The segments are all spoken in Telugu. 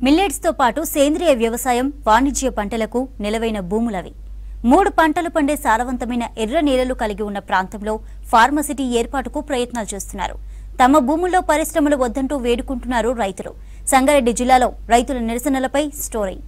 మిల్లెట్స్ తో పాటు సేంద్రియ వ్యవసాయం, వాణిజ్య పంటలకు నిలవైన భూములవి. 3 పంటలు పండే సారవంతమైన ఎర్ర నేలలు కలిగి ఉన్న ప్రాంతంలో ఫార్మసిటీ ఏర్పాటుకు ప్రయత్నాలు చేస్తున్నారు. తమ భూముల్లో పరిశ్రమలు వద్దంటూ వేడుకుంటున్నారు రైతులు. సంగారెడ్డి జిల్లాలో రైతుల నిరసనలపై స్టోరీ.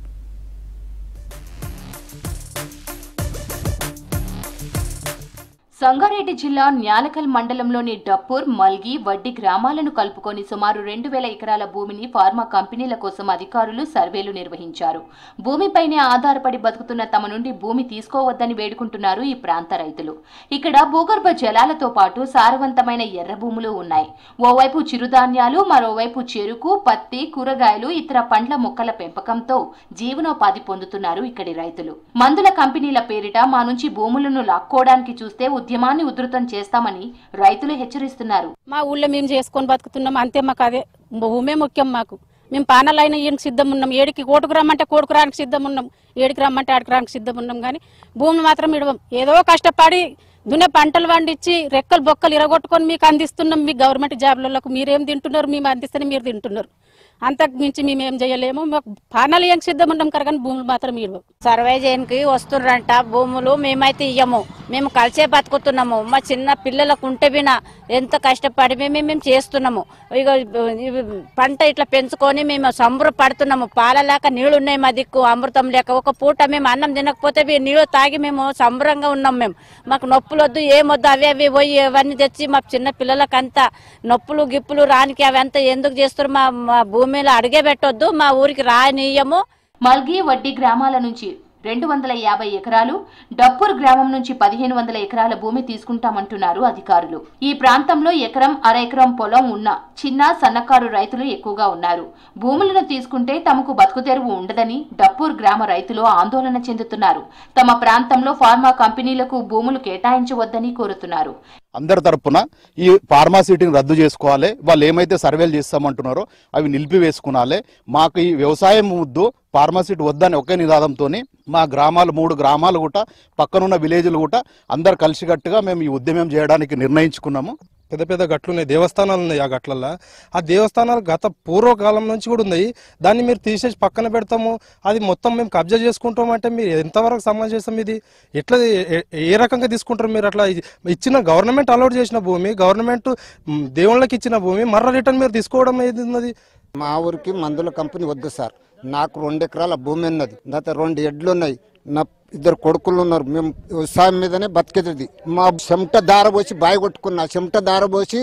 సంగారెడ్డి జిల్లా న్యాలకల్ మండలంలోని డప్పూర్, మల్గి, వడ్డి గ్రామాలను కలుపుకొని సుమారు 2000 ఎకరాల భూమిని ఫార్మా కంపెనీల కోసం అధికారులు సర్వేలు నిర్వహించారు. భూమిపైనే ఆధారపడి బతుకుతున్న తమ నుండి భూమి తీసుకోవద్దని వేడుకుంటున్నారు ఈ ప్రాంత రైతులు. ఇక్కడ భూగర్భ జలాలతో పాటు సారవంతమైన ఎర్ర భూములు ఉన్నాయి. ఓవైపు చిరుధాన్యాలు, మరోవైపు చెరుకు, పత్తి, కూరగాయలు, ఇతర పండ్ల మొక్కల పెంపకంతో జీవనోపాధి పొందుతున్నారు ఇక్కడి రైతులు. మందుల కంపెనీల పేరిట మా నుంచి భూములను లాక్కోవడానికి చూస్తే ఉద్యమాన్ని ఉధృతం చేస్తామని రైతులు హెచ్చరిస్తున్నారు. మా ఊళ్ళో మేము చేసుకొని బతుకుతున్నాం, అంతే. మాకు అదే భూమే ముఖ్యం. మాకు మేము పానలైన ఈయనకి సిద్ధం ఉన్నాం. ఏడికి కోటుకు రమ్మంటే కోటుకు రానికి సిద్ధం ఉన్నాం, ఏడికి రమ్మంటే ఆడికి రానికి సిద్ధం ఉన్నాం. కానీ భూమి మాత్రం ఇడవం. ఏదో కష్టపడి దున్నే పంటలు పండించి రెక్కలు బొక్కలు ఇరగొట్టుకొని మీకు అందిస్తున్నాం. మీ గవర్నమెంట్ జాబ్లకు మీరేం తింటున్నారు, మేము అందిస్తేనే మీరు తింటున్నారు. అంతకు మించి మేమేం చేయలేము. మాకు పానాలు ఏం సిద్ధం ఉన్నాం కానీ భూములు మాత్రం ఇవ్వము. సర్వే చేయడానికి వస్తుర్రంట భూములు, మేమైతే ఇయ్యము. మేము కలిసే బతుకుతున్నాము. మా చిన్న పిల్లలకు ఉంటే బినా ఎంత కష్టపడి మేము చేస్తున్నాము. ఇక పంట ఇట్లా పెంచుకొని మేము సంబరపడుతున్నాము. పాలలేక నీళ్లు ఉన్నాయి మా దిక్కు, అమృతం లేక. ఒక పూట మేము అన్నం తినకపోతే నీళ్లు తాగి మేము సంబరంగా ఉన్నాం. మాకు నొప్పులు వద్దు, ఏమొద్దు, అవి పోయి అవన్నీ తెచ్చి మా చిన్న పిల్లలకు అంతా నొప్పులు గిప్పులు రానికి అవి అంతా ఎందుకు చేస్తారు? మా భూమిలో అడిగే పెట్టొద్దు, మా ఊరికి రానియము. మల్గి, వడ్డి గ్రామాల నుంచి 250 ఎకరాలు, డప్పూర్ గ్రామం నుంచి 1500 ఎకరాల భూమి తీసుకుంటామంటున్నారు అధికారులు. ఈ ప్రాంతంలో ఎకరం, అర ఎకరం పొలం ఉన్న చిన్న సన్నకారు రైతులు ఎక్కువగా ఉన్నారు. భూములను తీసుకుంటే తమకు బతుకు తెరువు ఉండదని డప్పూర్ గ్రామ రైతులు ఆందోళన చెందుతున్నారు. తమ ప్రాంతంలో ఫార్మా కంపెనీలకు భూములు కేటాయించవద్దని కోరుతున్నారు. అందరి తరపున ఈ ఫార్మాసిటీని రద్దు చేసుకోవాలి. వాళ్ళు ఏమైతే సర్వేలు చేస్తామంటున్నారో అవి నిలిపివేసుకునాలి. మాకు ఈ వ్యవసాయం ముద్దు, ఫార్మాసిటీ వద్దని ఒకే నినాదంతో మా గ్రామాలు 3 గ్రామాలు కూడా పక్కనున్న విలేజ్లు కూడా అందరు కలిసికట్టుగా మేము ఈ ఉద్యమం చేయడానికి నిర్ణయించుకున్నాము. పెద్ద పెద్ద గట్లు ఉన్నాయి, దేవస్థానాలు ఉన్నాయి. ఆ గట్లల్లో ఆ దేవస్థానాలు గత పూర్వకాలం నుంచి కూడా ఉన్నాయి. దాన్ని మీరు తీసేసి పక్కన పెడతాము, అది మొత్తం మేము కబ్జా చేసుకుంటాం అంటే మీరు ఎంతవరకు సమాజం? ఇది ఎట్లా, ఏ రకంగా తీసుకుంటారు మీరు? అట్లా ఇచ్చిన గవర్నమెంట్ అలౌట్ చేసిన భూమి, గవర్నమెంట్ దేవుళ్ళకి ఇచ్చిన భూమి మర్ర రిటర్న్ మీరు తీసుకోవడం ఏది ఉన్నది? మా ఊరికి మందుల కంపెనీ వద్దు సార్. నాకు 2 ఎకరాల భూమి ఉన్నది, గత 2 ఎడ్లు ఉన్నాయి, నా 2 కొడుకులు ఉన్నారు. మేము వ్యవసాయం మీదనే బతికేది. మా చెమట దార పోసి బావి కొట్టుకున్నా, చెమట దార పోసి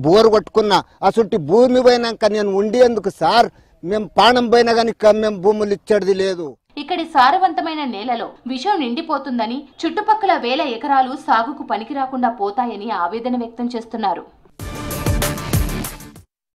బోరు కొట్టుకున్నా. అసలు భూమి పోయినాక నేను ఉండేందుకు సార్, మేము పానం పోయినా కానీ మేము భూములు ఇచ్చేది లేదు. ఇక్కడి సారవంతమైన నేలలో విషం నిండిపోతుందని, చుట్టుపక్కల 1000 ఎకరాలు సాగుకు పనికి రాకుండా పోతాయని ఆవేదన వ్యక్తం చేస్తున్నారు.